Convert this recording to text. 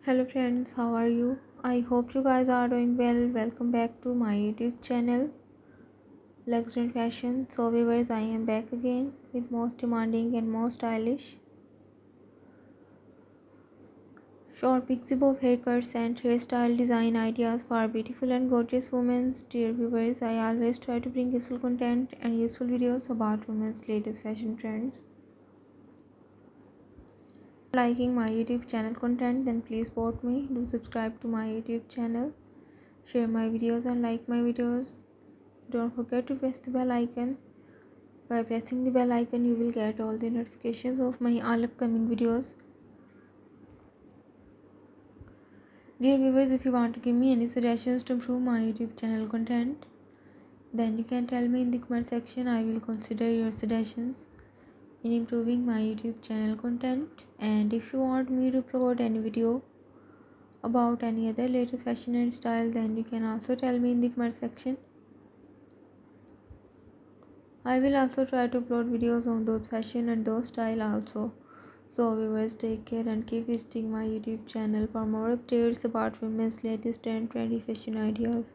Hello friends, how are you? I hope you guys are doing well. Welcome back to my YouTube channel Luxury Fashion. So viewers, I am back again with most demanding and most stylish short pixie bob haircuts and hairstyle design ideas for beautiful and gorgeous women. Dear viewers, I always try to bring useful content and useful videos about women's latest fashion trends. Liking my YouTube channel content, then please support me. Do subscribe to my YouTube channel, share my videos and like my videos. Don't forget to press the bell icon. By pressing the bell icon, you will get all the notifications of my all upcoming videos. Dear viewers, if you want to give me any suggestions to improve my YouTube channel content, then you can tell me in the comment section. I will consider your suggestions in improving my YouTube channel content. And if you want me to upload any video about any other latest fashion and style, then you can also tell me in the comment section. I will also try to upload videos on those fashion and those style also. So viewers, take care and keep visiting my YouTube channel for more updates about women's latest and trendy fashion ideas.